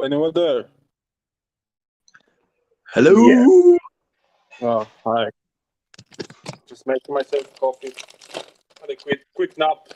anyone there? Hello. Yes. Oh, hi. Just making myself coffee. Had a quick nap.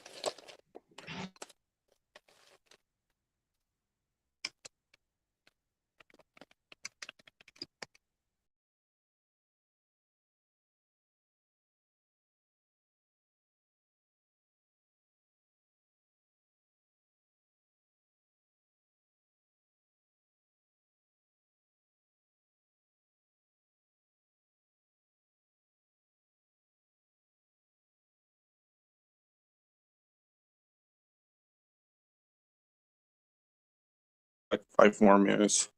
Like 5 more minutes.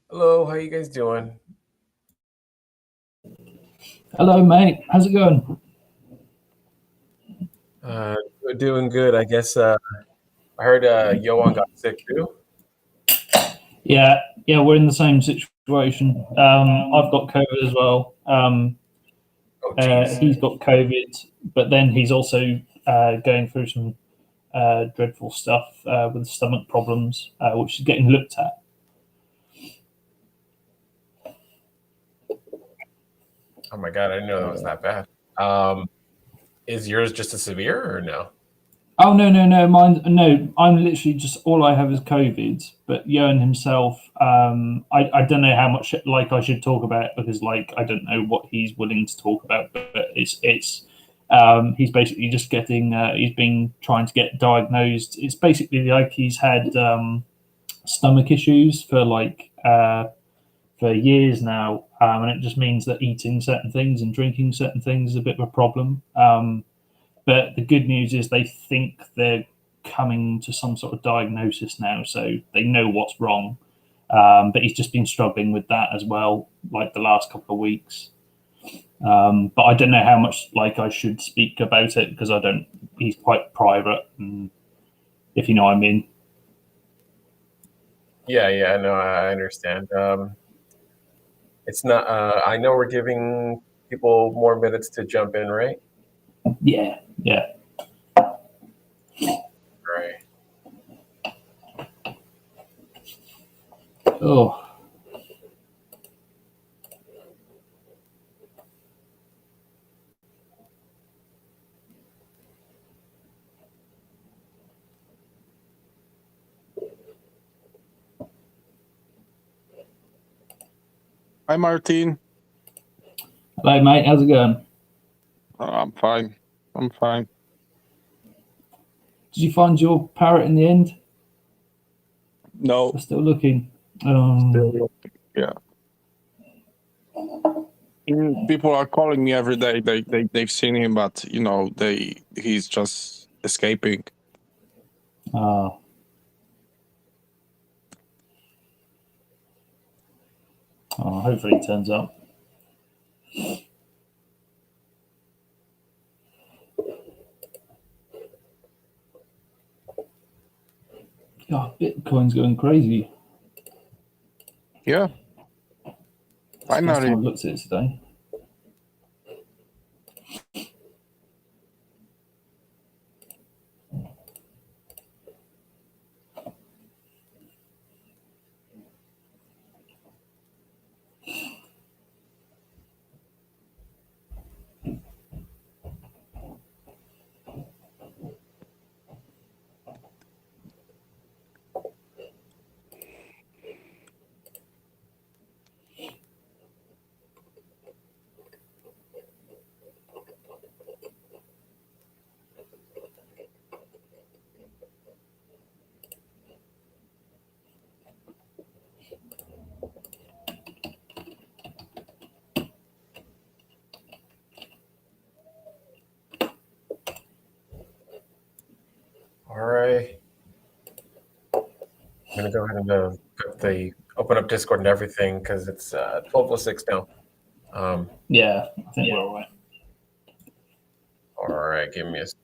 Hello, how you guys doing? Hello, mate. How's it going? We're doing good. I guess I heard Yohan got sick too. Yeah, we're in the same situation. I've got COVID as well. He's got COVID, but then he's also going through some dreadful stuff with stomach problems, which is getting looked at. Oh my God, I didn't know that was that bad. Is yours just as severe or no? Oh no, I'm literally just all I have is COVID. But Johan himself, I don't know how much I should talk about it because I don't know what he's willing to talk about. But it's he's basically just getting he's been trying to get diagnosed. It's basically he's had stomach issues for years now, and it just means that eating certain things and drinking certain things is a bit of a problem. But the good news is they think they're coming to some sort of diagnosis now, so they know what's wrong. But he's just been struggling with that as well, the last couple of weeks. But I don't know how much I should speak about it because I don't. He's quite private, if you know what I mean. Yeah, no, I understand. It's not. I know we're giving people more minutes to jump in, right? Yeah. Right. Oh. Hi, Martin. Hello, mate. How's it going? I'm fine. Did you find your parrot in the end? No. We're still looking. Yeah. People are calling me every day. They've seen him, but he's just escaping. Oh. Oh, hopefully it turns up. God, Bitcoin's going crazy. Yeah. That's the first Finally. time I looked at it today. All right. I'm gonna go ahead and open up Discord and everything because it's 12:06 now. Yeah, I think we're all right. All right, give me a sec.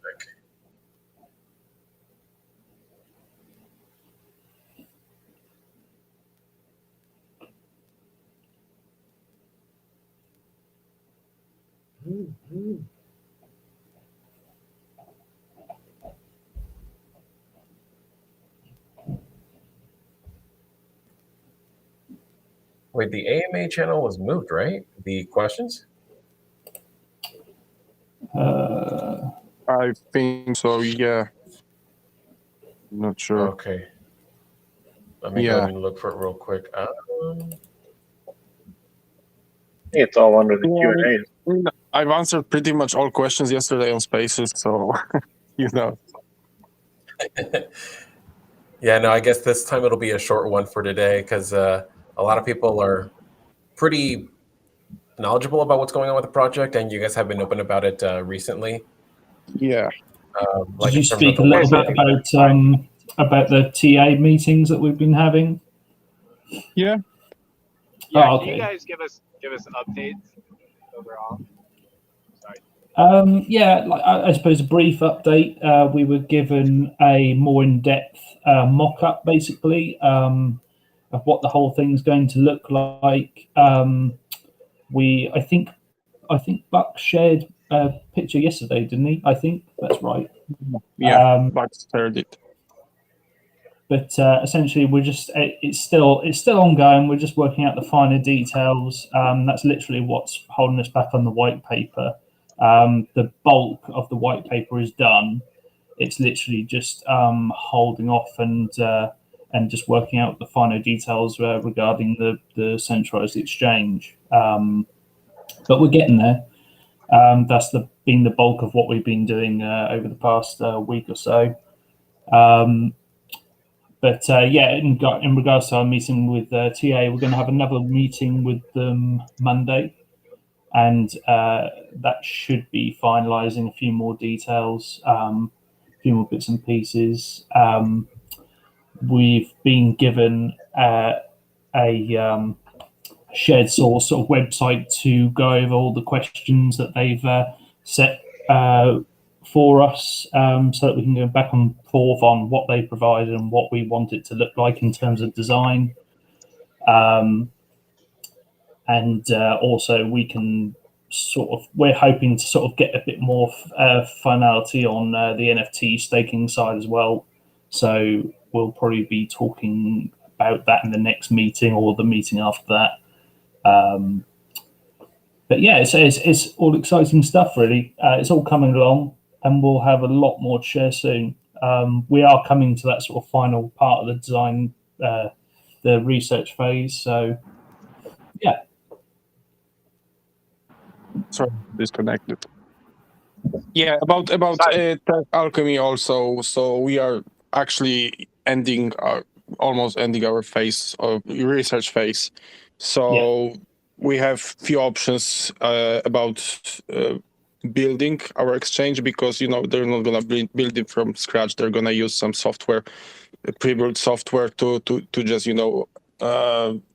Wait, the AMA channel was moved, right? The questions? I think so, yeah. Not sure. Okay. Let me go ahead and look for it real quick. I think it's all under the Q&A. I've answered pretty much all questions yesterday on Spaces, so you know. Yeah, no, I guess this time it'll be a short one for today because a lot of people are pretty knowledgeable about what's going on with the project, and you guys have been open about it recently. Yeah. Did you speak a little bit about the TA meetings that we've been having? Yeah. Yeah, Oh, can okay. you guys give us updates overall? Sorry. Yeah, like I suppose a brief update. We were given a more in-depth mock-up, basically, of what the whole thing's going to look like. I think Buck shared a picture yesterday, didn't he? I think that's right. Yeah, Buck shared it. But essentially, it's still ongoing. We're just working out the finer details. That's literally what's holding us back on the white paper. The bulk of the white paper is done. It's literally just holding off and just working out the finer details regarding the centralized exchange. But we're getting there. That's been the bulk of what we've been doing over the past week or so. But in regards to our meeting with TA, we're going to have another meeting with them Monday, and that should be finalising a few more details, a few more bits and pieces. We've been given a shared source sort of website to go over all the questions that they've set for us, so that we can go back and forth on what they provided and what we want it to look like in terms of design. And also we can we're hoping to sort of get a bit more finality on the NFT staking side as well. So we'll probably be talking about that in the next meeting or the meeting after that. But yeah, it's all exciting stuff, really. It's all coming along, and we'll have a lot more to share soon. We are coming to that sort of final part of the design, the research phase. So, yeah. Sorry, disconnected. Yeah, about Alchemy also. So we are actually almost ending our phase of research phase. So we have few options about building our exchange, because they're not gonna build it from scratch. They're gonna use some software, pre-built software to just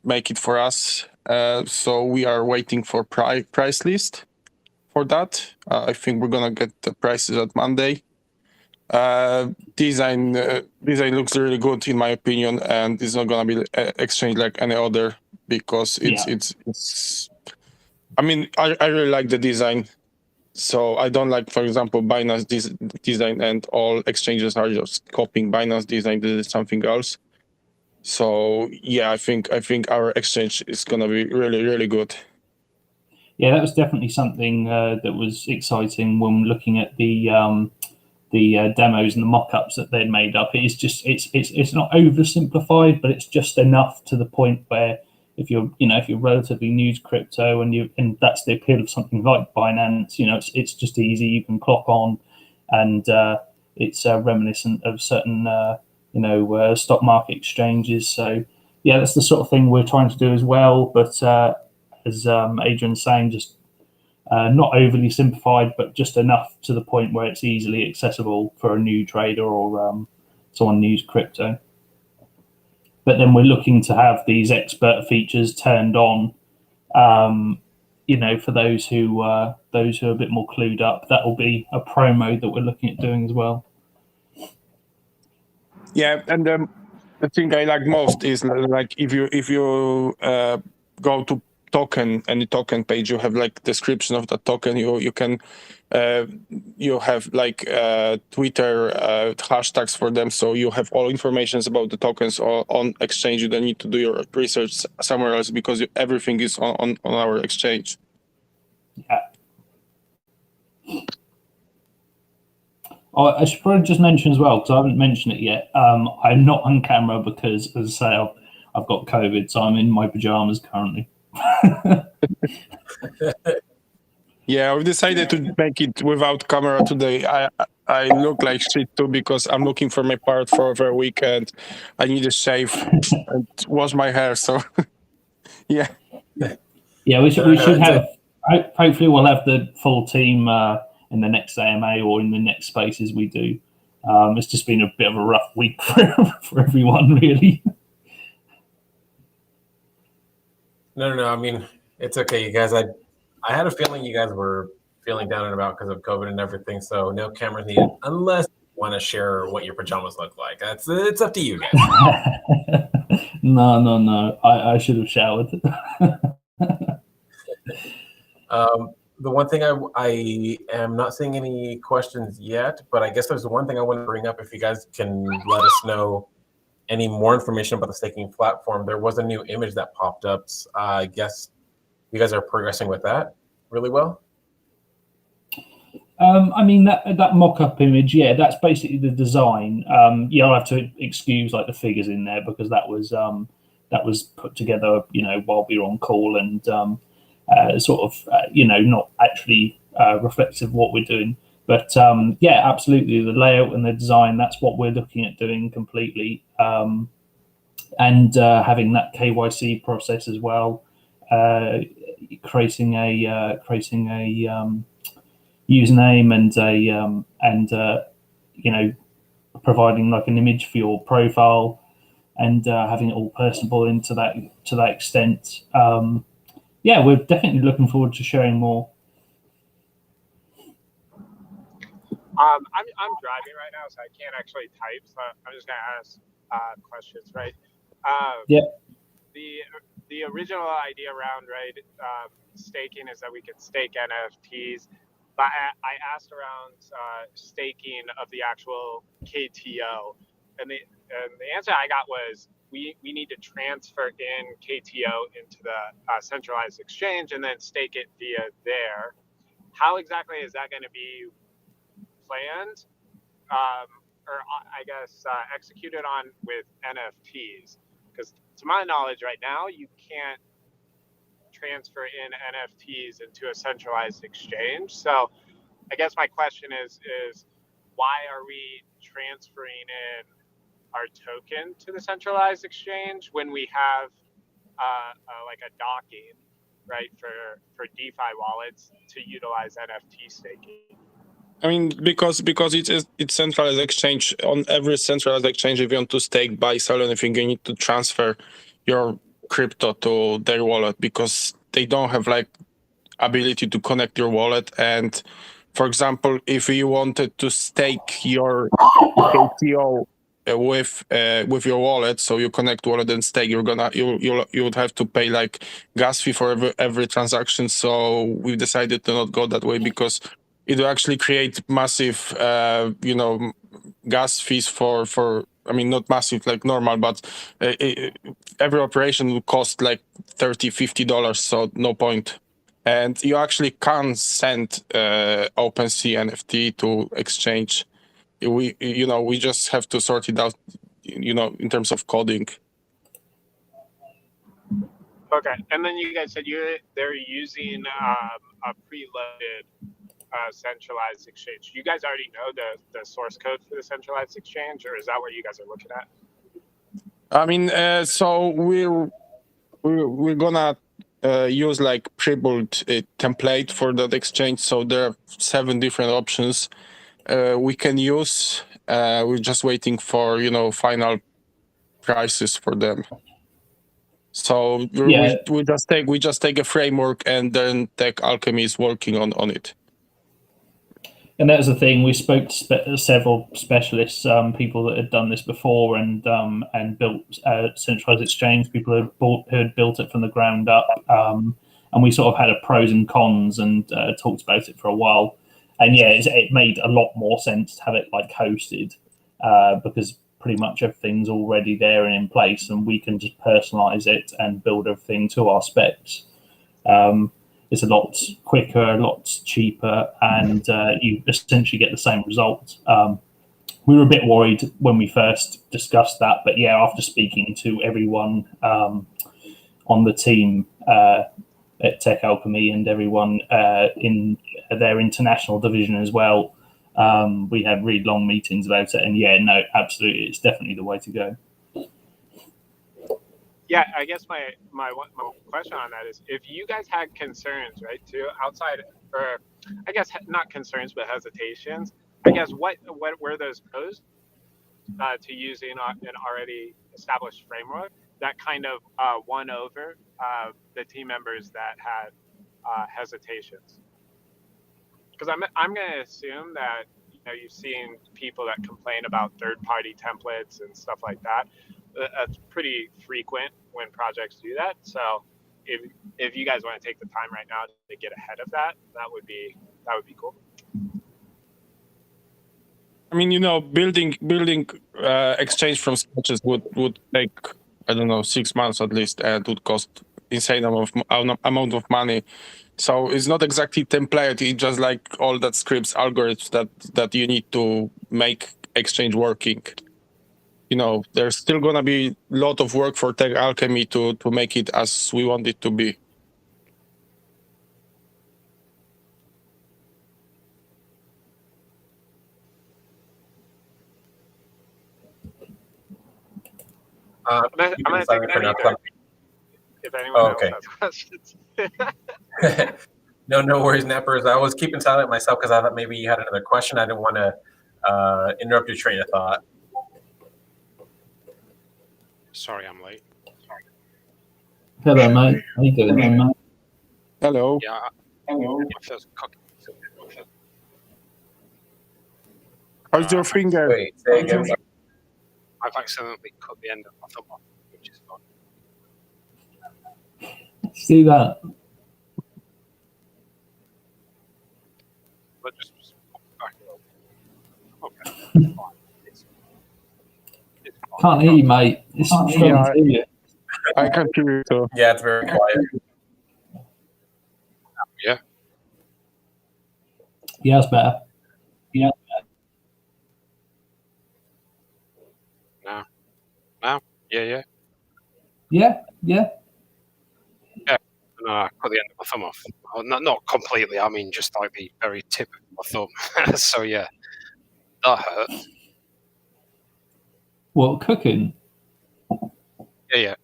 make it for us. So we are waiting for price list for that. I think we're gonna get the prices on Monday. Design looks really good in my opinion, and it's not gonna be exchanged like any other because it's. I mean, I really like the design. So I don't like, for example, Binance design, and all exchanges are just copying Binance design. This is something else. So yeah, I think our exchange is gonna be really, really good. Yeah, that was definitely something that was exciting when looking at the demos and the mock-ups that they'd made up. It's just it's not oversimplified, but it's just enough to the point where if you're relatively new to crypto and that's the appeal of something like Binance, it's just easy. You can clock on, and it's reminiscent of certain stock market exchanges. So yeah, that's the sort of thing we're trying to do as well. But as Adrian's saying, just not overly simplified, but just enough to the point where it's easily accessible for a new trader or someone new to crypto. But then we're looking to have these expert features turned on, for those who are a bit more clued up. That will be a promo that we're looking at doing as well. Yeah, and the thing I like most is like if you go to any token page, you have like description of the token. You can you have like Twitter hashtags for them, so you have all informations about the tokens on exchange. You don't need to do your research somewhere else because everything is on our exchange. Yeah. I should probably just mention as well, because I haven't mentioned it yet. I'm not on camera because, as I say, I've got COVID, so I'm in my pajamas currently. Yeah, I've decided to make it without camera today. I look like shit too because I'm looking for my part for over a week and I need a shave and wash my hair. So yeah. Yeah, we should have. Hopefully, we'll have the full team in the next AMA or in the next spaces we do. It's just been a bit of a rough week for everyone, really. No. I mean, it's okay, you guys. I had a feeling you guys were feeling down and about because of COVID and everything. So no cameras needed, unless you want to share what your pajamas look like. It's up to you guys. No. I should have showered. The one thing I am not seeing any questions yet, but I guess there's one thing I want to bring up. If you guys can let us know any more information about the staking platform, there was a new image that popped up. I guess you guys are progressing with that really well. I mean that mock-up image, yeah, that's basically the design. I'll have to excuse like the figures in there because that was put together, while we were on call and not actually reflective of what we're doing. But yeah, absolutely, the layout and the design, that's what we're looking at doing completely, and having that KYC process as well, creating a username and providing like an image for your profile and having it all personable to that extent. Yeah, we're definitely looking forward to sharing more. I'm driving right now, so I can't actually type. So I'm just gonna ask questions, right? Yeah. The original idea around staking is that we could stake NFTs, but I asked around staking of the actual KTO, and the answer I got was we need to transfer in KTO into the centralized exchange and then stake it via there. How exactly is that going to be planned, or I guess executed on with NFTs? Because to my knowledge right now, you can't transfer in NFTs into a centralized exchange. So I guess my question is why are we transferring in our token to the centralized exchange when we have like a docking, right, for DeFi wallets to utilize NFT staking? I mean, because it's centralized exchange. On every centralized exchange, if you want to stake, buy, sell anything, you need to transfer your crypto to their wallet because they don't have like ability to connect your wallet. And for example, if you wanted to stake your KTO with your wallet, so you connect wallet and stake, you would have to pay like gas fee for every transaction. So we decided to not go that way because it will actually create massive gas fees for I mean, not massive like normal, but every operation will cost like $30-50, so no point. And you actually can send OpenSea NFT to exchange. We just have to sort it out, in terms of coding. Okay, and then you guys said they're using a preloaded centralized exchange. You guys already know the source code for the centralized exchange, or is that what you guys are looking at? I mean, so we're gonna use like pre-built template for that exchange. So there are 7 different options we can use. We're just waiting for final prices for them. So we just take a framework, and then Tech Alchemy is working on it. And that was the thing. We spoke to several specialists, people that had done this before and built centralized exchange. People who had built it from the ground up, and we sort of had a pros and cons and talked about it for a while. And yeah, it made a lot more sense to have it like hosted because pretty much everything's already there and in place, and we can just personalize it and build everything to our specs. It's a lot quicker, a lot cheaper, and you essentially get the same result. We were a bit worried when we first discussed that, but yeah, after speaking to everyone on the team at Tech Alchemy and everyone in their international division as well, we had really long meetings about it, and yeah, no, absolutely, it's definitely the way to go. Yeah, I guess my question on that is, if you guys had concerns, right, too, outside, or I guess not concerns, but hesitations, I guess what were those pros to using an already established framework that kind of won over the team members that had hesitations? Because I'm going to assume that you've seen people that complain about third-party templates and stuff like that. That's pretty frequent when projects do that. So if you guys want to take the time right now to get ahead of that, that would be cool. I mean, building exchange from scratches would take, I don't know, 6 months at least, and would cost insane amount of money. So it's not exactly template. It's just like all that scripts, algorithms that you need to make exchange working. There's still gonna be a lot of work for Tech Alchemy to make it as we want it to be. I'm gonna take a minute if anyone else has questions. No worries, Nappers. I was keeping silent myself because I thought maybe you had another question. I didn't want to interrupt your train of thought. Sorry, I'm late. Hello, mate. How you doing, mate? Hello. Yeah. Hello. How's your finger? Wait, say again. I've accidentally cut the end of my thumb off, which is fun. See that? But just back it up. Okay. It's fine. Can't hear you, mate. It's struggling to hear you. I can't hear you too. Yeah, it's very quiet. Yeah. Yeah, it's better. Yeah. Now? Yeah. Yeah. No, I cut the end of my thumb off. Well, not completely. I mean, just like the very tip of my thumb. So yeah, that hurt. What, cooking? Yeah.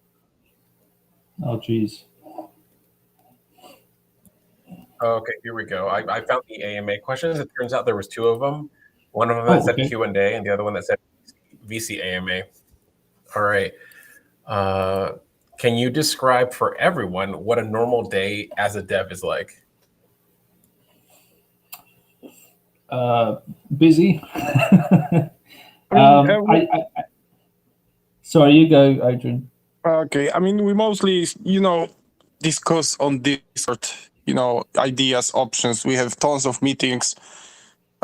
Oh, jeez. Okay, here we go. I found the AMA questions. It turns out there was 2 of them. One of them that said Q&A, and the other one that said VC AMA. All right. can you describe for everyone what a normal day as a dev is like? Busy. Sorry, you go, Adrian. Okay, I mean, we mostly, discuss on Discord, ideas, options. We have tons of meetings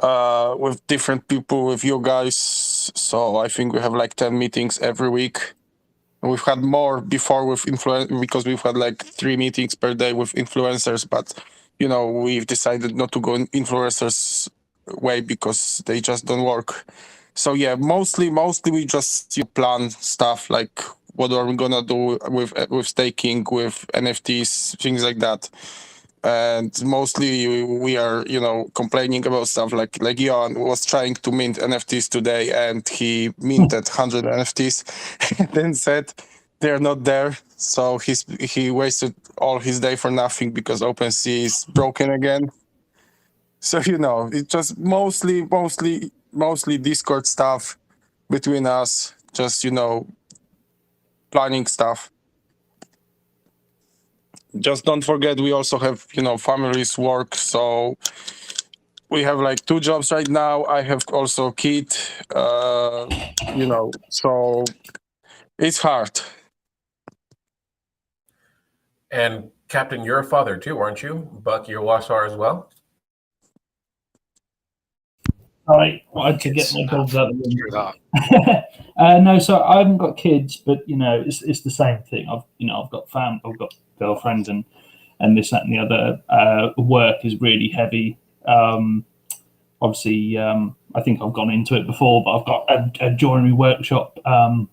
with different people, with you guys. So I think we have like 10 meetings every week. We've had more before with because we've had like 3 meetings per day with influencers, but we've decided not to go in influencers way because they just don't work. So yeah, mostly we just plan stuff like what are we gonna do with staking, with NFTs, things like that. And mostly we are, complaining about stuff like Johan was trying to mint NFTs today, and he minted 100 NFTs, and then said they're not there. So he wasted all his day for nothing because OpenSea is broken again. So it's just mostly Discord stuff between us, just planning stuff. Just don't forget, we also have, families, work. So we have like 2 jobs right now. I have also a kid, so it's hard. And Captain, you're a father too, aren't you? Buck, you're a Washar as well? Sorry, I had to get my dogs out of the Through room. that. No, so I haven't got kids, but it's the same thing. I've got I've got girlfriends and this, that, and the other. Work is really heavy. Obviously, I think I've gone into it before, but I've got a joinery workshop, and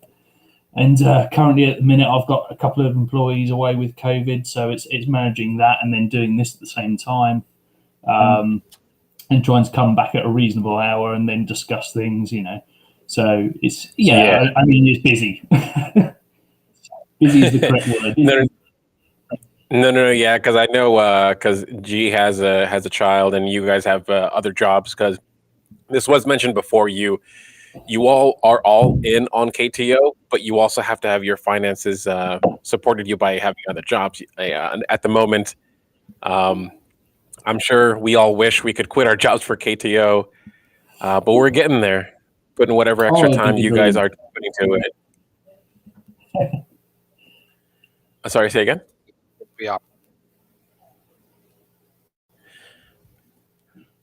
currently at the minute I've got a couple of employees away with COVID, so it's managing that and then doing this at the same time. And trying to come back at a reasonable hour and then discuss things, So it's I mean, it's busy. Busy is the correct word. No, yeah, because I know because G has a child and you guys have other jobs. Because this was mentioned before, you all are all in on KTO, but you also have to have your finances supported you by having other jobs. At the moment, I'm sure we all wish we could quit our jobs for KTO, but we're getting there, putting whatever extra time you guys are putting to it. Sorry, say again? We are.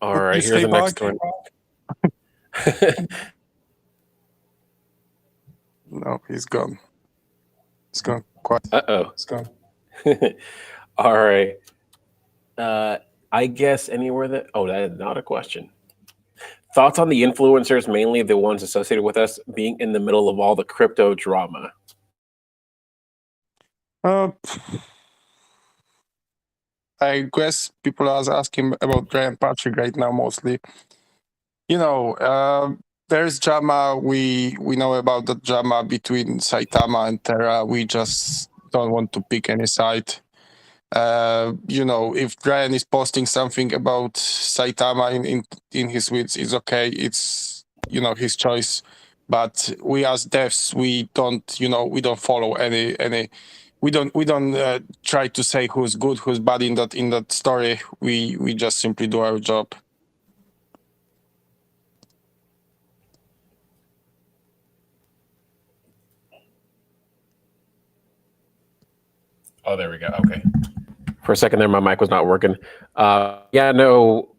All right, here's the next one. No, he's gone. It's gone. Quiet. Uh-oh. It's gone. All right. I guess anywhere that... Oh, that is not a question. Thoughts on the influencers, mainly the ones associated with us, being in the middle of all the crypto drama? I guess people are asking about Ryan Patrick right now mostly. There's drama. We know about the drama between Saitama and Terra. We just don't want to pick any side. If Ryan is posting something about Saitama in his tweets, it's okay. It's his choice. But we as devs, we don't follow any. We don't try to say who's good, who's bad in that story. We just simply do our job. Oh, there we go. Okay. For a second there, my mic was not working. Yeah, no.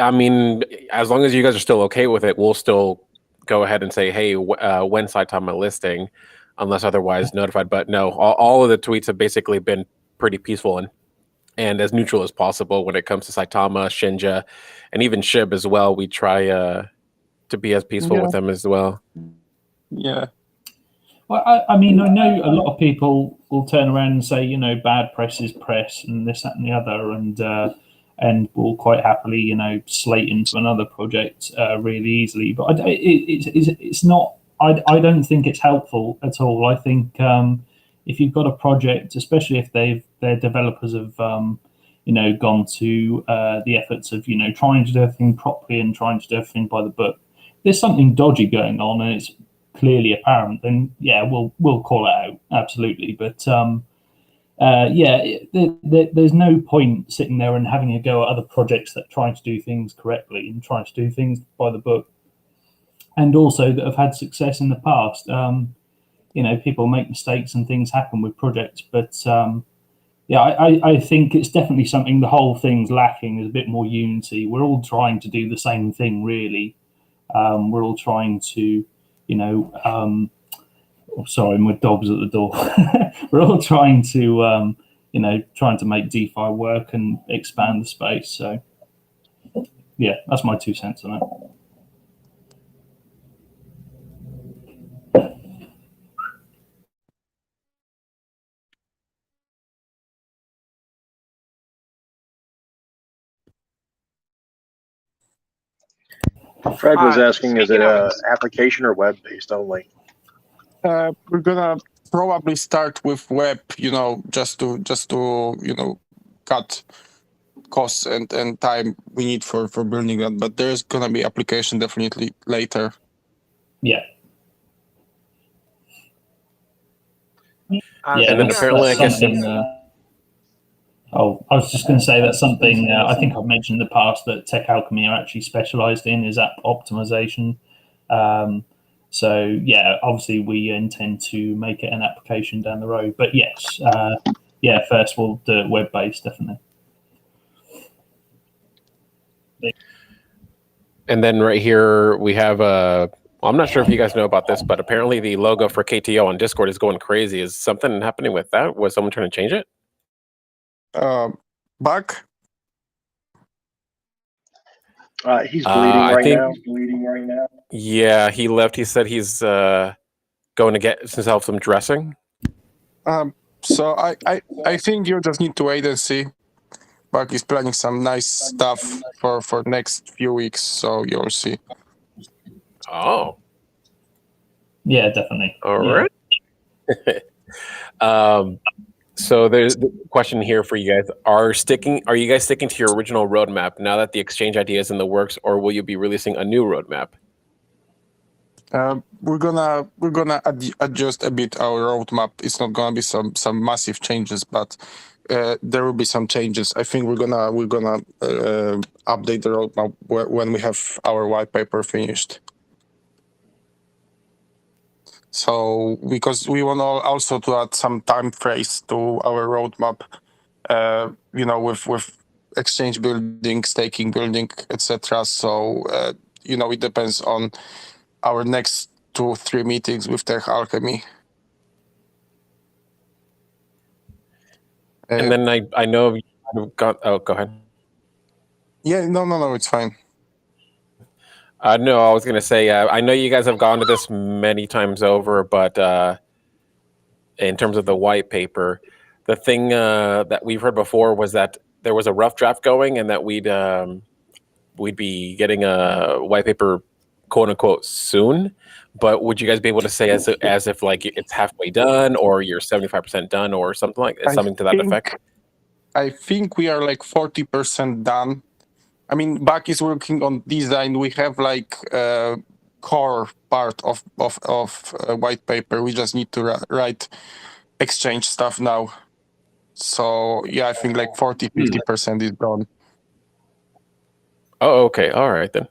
I mean, as long as you guys are still okay with it, we'll still go ahead and say, hey, when Saitama listing, unless otherwise notified. But no, all of the tweets have basically been pretty peaceful and as neutral as possible when it comes to Saitama, Shinja, and even Shib as well. We try to be as peaceful with them as well. Yeah. Well, I mean, I know a lot of people will turn around and say, bad press is press and this, that, and the other, and will quite happily, slate into another project really easily. But it's not. I don't think it's helpful at all. I think if you've got a project, especially if their developers have gone to the efforts of trying to do everything properly and trying to do everything by the book, there's something dodgy going on, and it's clearly apparent, then yeah, we'll call it out, absolutely. But there's no point sitting there and having a go at other projects that try to do things correctly and trying to do things by the book, and also that have had success in the past. People make mistakes and things happen with projects, but I think it's definitely something. The whole thing's lacking is a bit more unity. We're all trying to do the same thing, really. We're all trying to, sorry, my dog's at the door. We're all trying to, trying to make DeFi work and expand the space. So, yeah, that's my 2 cents on it. Fred was asking, is it application or web-based only? We're gonna probably start with web, just to cut costs and time we need for building that. But there's gonna be application definitely later. Yeah. And then apparently, I guess. I was just going to say that's something I think I've mentioned in the past that Tech Alchemy are actually specialized in is app optimization. So yeah, obviously we intend to make it an application down the road. But yes, first we'll do it web-based, definitely. And then right here we have I'm not sure if you guys know about this, but apparently the logo for KTO on Discord is going crazy. Is something happening with that? Was someone trying to change it? Buck? He's bleeding right now. Yeah, he left. He said he's going to get himself some dressing. So I think you just need to wait and see. Buck is planning some nice stuff for next few weeks, so you'll see. Oh. Yeah, definitely. All right. So there's the question here for you guys. Are you guys sticking to your original roadmap now that the exchange idea is in the works, or will you be releasing a new roadmap? We're gonna adjust a bit our roadmap. It's not gonna be some massive changes, but there will be some changes. I think we're gonna update the roadmap when we have our white paper finished. So because we want also to add some time phrase to our roadmap, with exchange building, staking building, etc. So it depends on our next 2-3 meetings with Tech Alchemy. And then I know you've got. Oh, go ahead. Yeah, no, it's fine. No, I was gonna say I know you guys have gone to this many times over, but in terms of the white paper, the thing that we've heard before was that there was a rough draft going, and that we'd be getting a white paper, quote unquote, soon. But would you guys be able to say as if like it's halfway done, or you're 75% done, or something to that effect? I think we are like 40% done. I mean, Buck is working on design. We have like core part of white paper. We just need to write exchange stuff now. So yeah, I think like 40-50% is done. Oh, okay. All right then.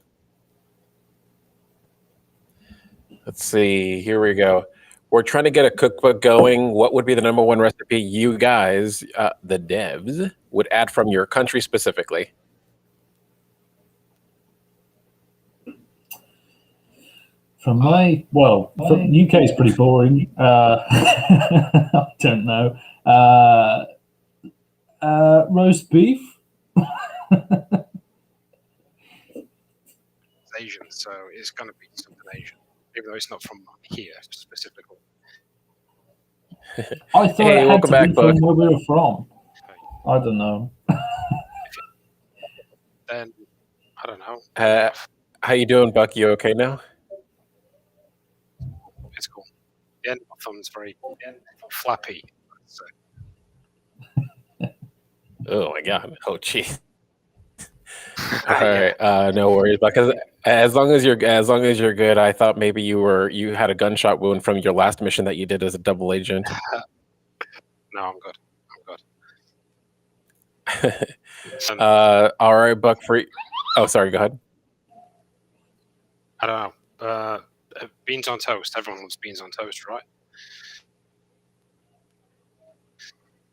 Let's see. Here we go. We're trying to get a cookbook going. What would be the #1 recipe you guys, the devs, would add from your country specifically? From UK is pretty boring. I don't know. Roast beef. It's Asian, so it's going to be something Asian, even though it's not from here specifically. I thought Hey, it had welcome to back, be from Buck. where we were from. I don't know. Then I don't know. How you doing, Buck? You okay now? It's cool. The end of my thumb's very flappy. So. Oh my god! Oh geez. All right, no worries. Because As long as you're good. I thought maybe you had a gunshot wound from your last mission that you did as a double agent. No, I'm good. All right, Buck. Free. Oh, sorry. Go ahead. I don't know. Beans on toast. Everyone loves beans on toast, right?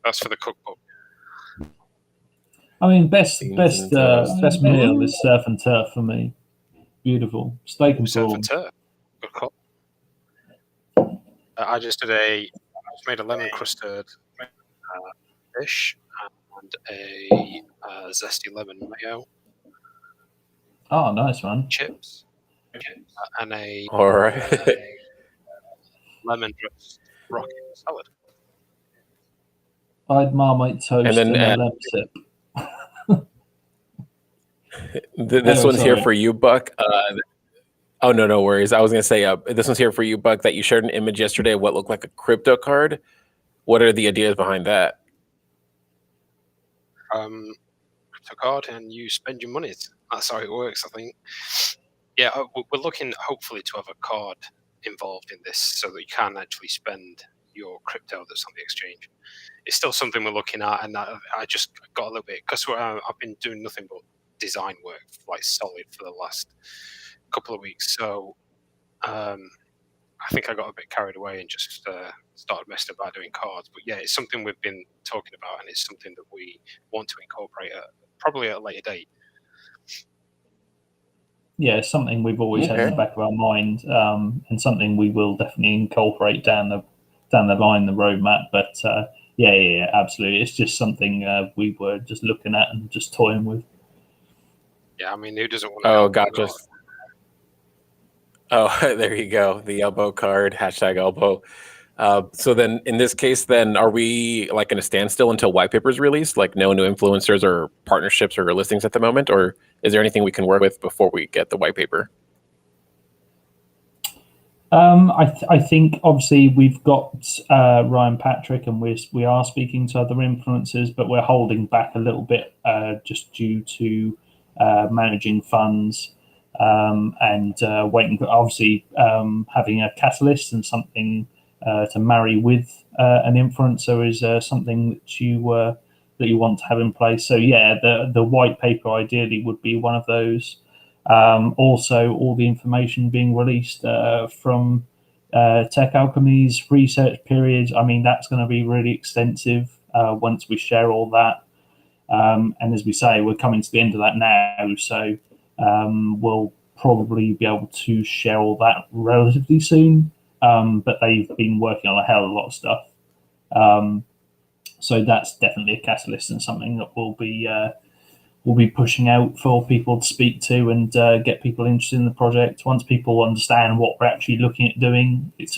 That's for the cookbook. I mean, best Beans and toast. best meal is surf and turf for me. Beautiful steak and Surf and prawns. turf. Good call. I just made a lemon crusted dish and a zesty lemon mayo. Oh, nice man. Chips and a All right. lemon dressed rocket salad. I had Marmite toast And then, and a lemon sip. This Oh, one's here sorry. for you, Buck. Oh, no worries. I was going to say, this one's here for you, Buck, that you shared an image yesterday of what looked like a crypto card. What are the ideas behind that? Crypto card, and you spend your money. That's how it works, I think. Yeah, we're looking hopefully to have a card involved in this so that you can actually spend your crypto that's on the exchange. It's still something we're looking at, and I just got a little bit, because I've been doing nothing but design work, like solid, for the last couple of weeks. So I think I got a bit carried away and just started messing about doing cards. But yeah, it's something we've been talking about, and it's something that we want to incorporate probably at a later date. Yeah, it's something we've always had in the back of our mind, and something we will definitely incorporate down the line, the roadmap. But yeah, absolutely. It's just something we were just looking at and just toying with. Yeah, I mean, who doesn't want to? Oh, gotcha. Oh, there you go. The elbow card, #elbow. So then in this case, then are we like in a standstill until white paper is released? Like no new influencers or partnerships or listings at the moment? Or is there anything we can work with before we get the white paper? I think obviously we've got Ryan Patrick, and we are speaking to other influencers, but we're holding back a little bit just due to managing funds and waiting for obviously having a catalyst and something to marry with an influencer is something that you want to have in place. So yeah, the white paper ideally would be one of those. Also, all the information being released from Tech Alchemy's research period. I mean, that's going to be really extensive once we share all that. And as we say, we're coming to the end of that now, so we'll probably be able to share all that relatively soon. But they've been working on a hell of a lot of stuff. So that's definitely a catalyst and something that we'll be pushing out for people to speak to and get people interested in the project. Once people understand what we're actually looking at doing, it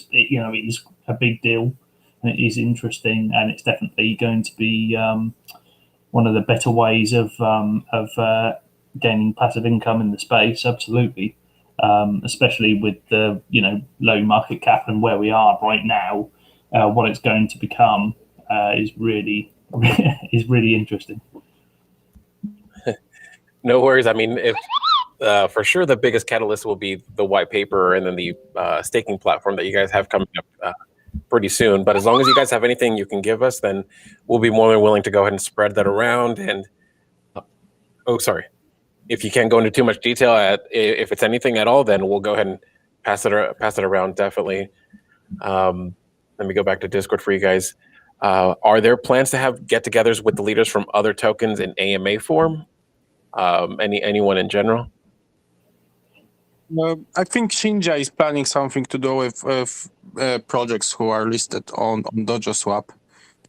is a big deal, and it is interesting, and it's definitely going to be one of the better ways of gaining passive income in the space. Absolutely, especially with the low market cap and where we are right now, what it's going to become is really interesting. No worries. I mean, if for sure the biggest catalyst will be the white paper and then the staking platform that you guys have coming up pretty soon. But as long as you guys have anything you can give us, then we'll be more than willing to go ahead and spread that around. And sorry, if you can't go into too much detail, if it's anything at all, then we'll go ahead and pass it around. Definitely. Let me go back to Discord for you guys. Are there plans to have get-togethers with the leaders from other tokens in AMA form? Anyone in general? I think Shinja is planning something to do with projects who are listed on DOJOSWAP.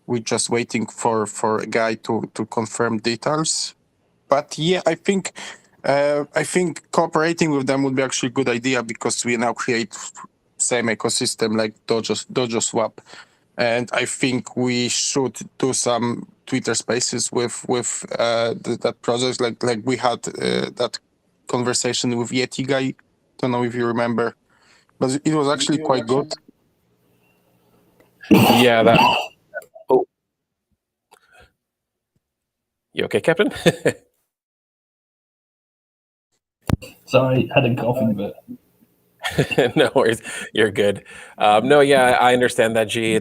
We're just waiting for a guy to confirm details. But yeah, I think cooperating with them would be actually a good idea, because we now create same ecosystem like DOJOSWAP. And I think we should do some Twitter Spaces with that project, like we had that conversation with Yeti guy. Don't know if you remember, but it was actually quite good. Yeah, that. Oh, you okay, Captain? Sorry, had a coughing fit. No worries, you're good. No, yeah, I understand that. G,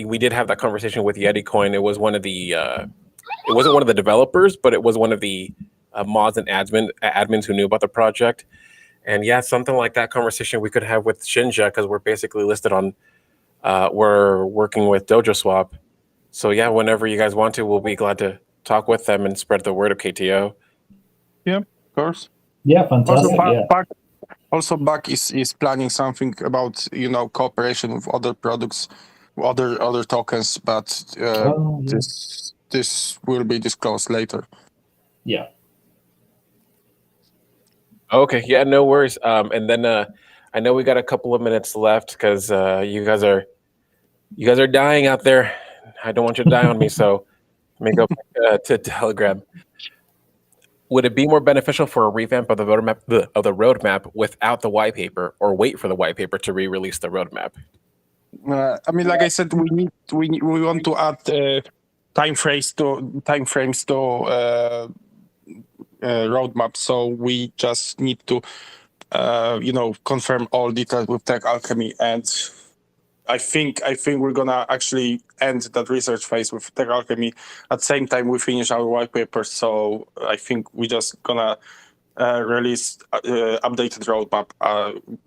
we did have that conversation with YetiCoin. It was one of the it wasn't one of the developers, but it was one of the mods and admins who knew about the project. And yeah, something like that conversation we could have with Shinja, because we're basically listed on. We're working with DOJOSWAP, so yeah, whenever you guys want to, we'll be glad to talk with them and spread the word of KTO. Yeah, of course. Yeah, fantastic. Also, Buck is planning something about cooperation with other products, other tokens, but this will be disclosed later. Yeah. Okay, yeah, no worries. And then I know we got a couple of minutes left because you guys are dying out there. I don't want you to die on me, so let me go back to Telegram. Would it be more beneficial for a revamp of the roadmap without the white paper, or wait for the white paper to re-release the roadmap? I mean, like I said, we want to add timeframes to roadmap, so we just need to confirm all details with Tech Alchemy, and I think we're gonna actually end that research phase with Tech Alchemy at the same time we finish our white paper. So I think we're just gonna release updated roadmap,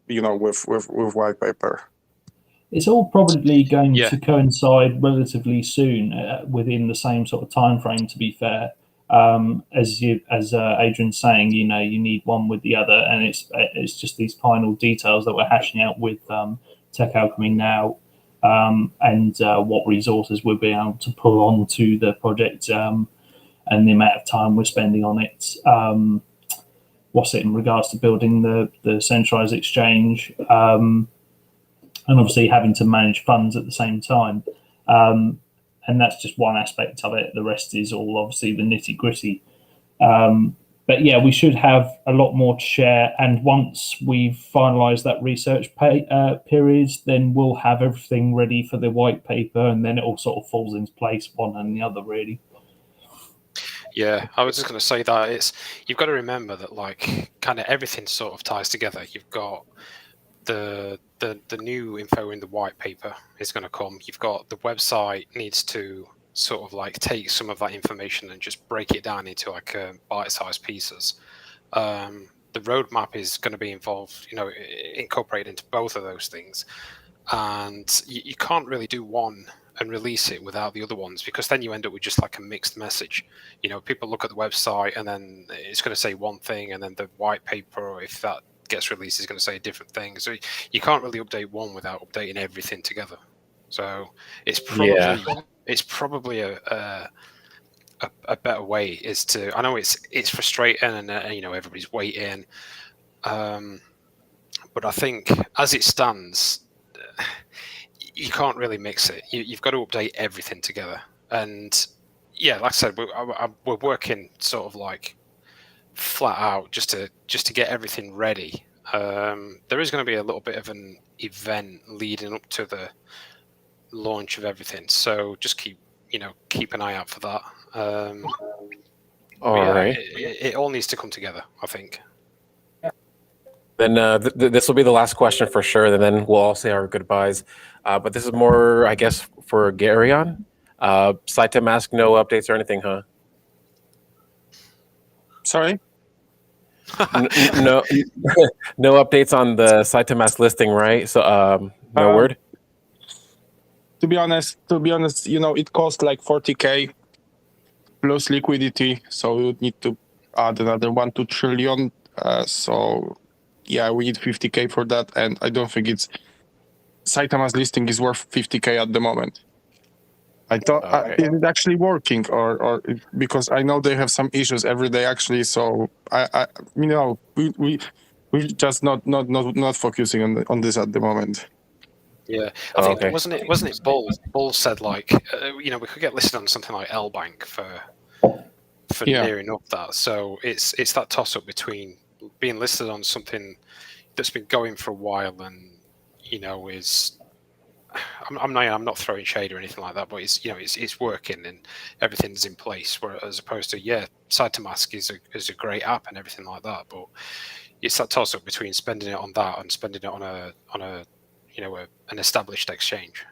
with white paper. It's all probably going to coincide relatively soon, within the same sort of time frame. To be fair, as Adrian's saying, you need one with the other, and it's just these final details that we're hashing out with Tech Alchemy now, and what resources we'll be able to pull onto the project, and the amount of time we're spending on it. What's it in regards to building the centralized exchange, and obviously having to manage funds at the same time. And that's just one aspect of it. The rest is all obviously the nitty gritty. But yeah, we should have a lot more to share. And once we've finalised that research period, then we'll have everything ready for the white paper, and then it all sort of falls into place, one and the other, really. Yeah, I was just going to say that you've got to remember that kind of everything sort of ties together. You've got the new info in the white paper is going to come. You've got the website needs to sort of take some of that information and just break it down into bite-sized pieces. The roadmap is going to be involved, incorporated into both of those things, and you can't really do one and release it without the other ones, because then you end up with just a mixed message. People look at the website and then it's going to say one thing, and then the white paper, if that gets released, is going to say a different thing. So you can't really update one without updating everything together. So it's probably a better way is to. I know it's frustrating and everybody's waiting, but I think as it stands, you can't really mix it. You've got to update everything together. And yeah, like I said, we're working sort of flat out just to get everything ready. There is going to be a little bit of an event leading up to the launch of everything, so just keep an eye out for that. Right. It all needs to come together, I think. Then this will be the last question for sure, and then we'll all say our goodbyes. But this is more, I guess, for Garyon. SiteTemask, no updates or anything, huh? Sorry? No updates on the SiteTemask listing, right? So no word? To be honest, it costs 40K plus liquidity, so we would need to add another 1-2 trillion. So yeah, we need 50K for that, and I don't think SiteTemask listing is worth 50K at the moment. I thought is it actually working, or because I know they have some issues every day actually. So we just not focusing on this at the moment. Yeah, I think wasn't it Bull said we could get listed on something like L Bank for near enough that. So it's that toss up between being listed on something that's been going for a while and is. I'm not throwing shade or anything like that, but it's working and everything's in place. Where as opposed to SiteTemask is a great app and everything like that, but it's that toss up between spending it on that and spending it on a an established exchange.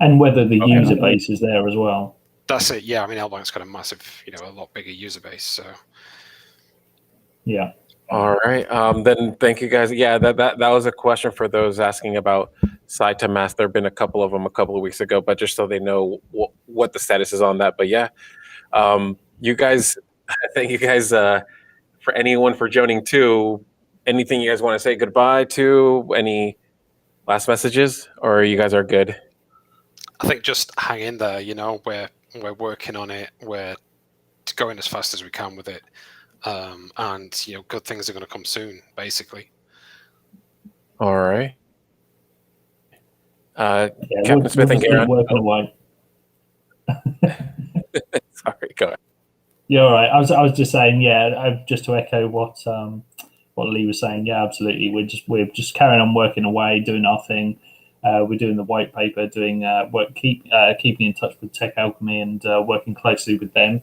And whether the user base is there as well. That's it. Yeah, I mean, L-Bank's got a massive, a lot bigger user base. So yeah. All right. Then thank you guys. Yeah, that was a question for those asking about side to mass. There have been a couple of them a couple of weeks ago, but just so they know what the status is on that. But yeah, you guys, thank you guys for anyone for joining too. Anything you guys want to say goodbye to? Any last messages, or you guys are good? I think just hang in there. We're working on it. We're going as fast as we can with it. And good things are going to come soon, basically. All right. Captain Smith and Garen. Working away. Sorry, go ahead. Yeah, all right. I was just saying, just to echo what Lee was saying. Yeah, absolutely. We're just carrying on working away, doing our thing. We're doing the white paper, doing work, keeping in touch with Tech Alchemy and working closely with them.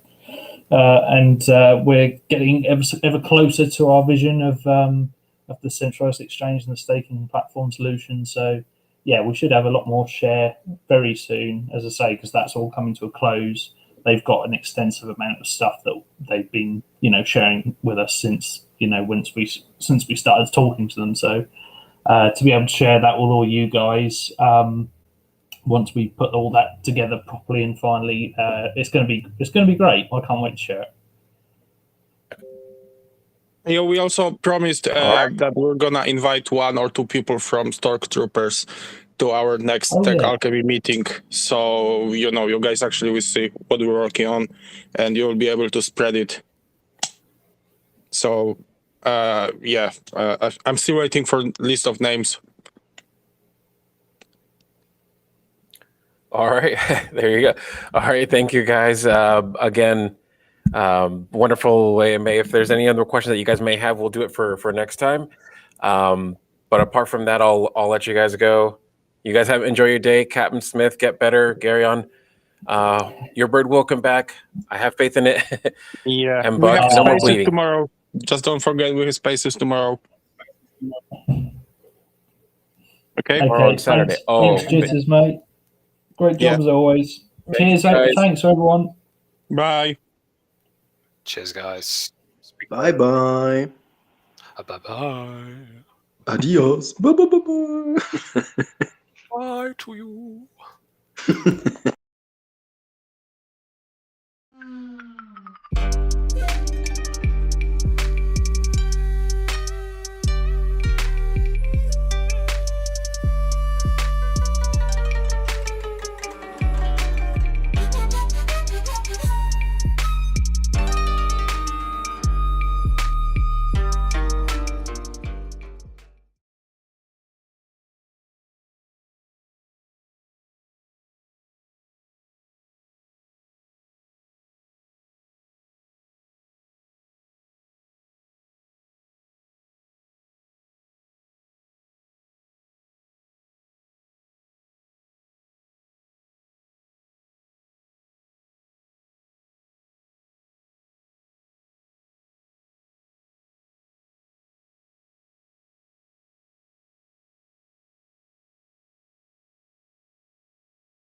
And we're getting ever closer to our vision of the centralized exchange and the staking platform solution. So, yeah, we should have a lot more share very soon, as I say, because that's all coming to a close. They've got an extensive amount of stuff that they've been, sharing with us since we started talking to them. So, to be able to share that with all you guys. Once we put all that together properly and finally, it's going to be great. I can't wait to share it. Yeah, we also promised that we're gonna invite 1 or 2 people from Stormtroopers to our next Tech Alchemy meeting. So you guys actually will see what we're working on, and you'll be able to spread it. So I'm still waiting for list of names. All right, there you go. All right, thank you guys again. Wonderful AMA. If there's any other questions that you guys may have, we'll do it for next time. But apart from that, I'll let you guys go. You guys enjoy your day. Captain Smith, get better. Gary on. Your bird will come back. I have faith in it. Yeah, and we have no more spaces bleeding tomorrow. Just don't forget we have spaces tomorrow. Okay. Or on Saturday. Thanks, Jitters, mate. Great job as always. Cheers, thanks everyone. Bye. Cheers, guys. Bye-bye. Bye-bye. Adios. Bye-bye-bye-bye. Bye to you.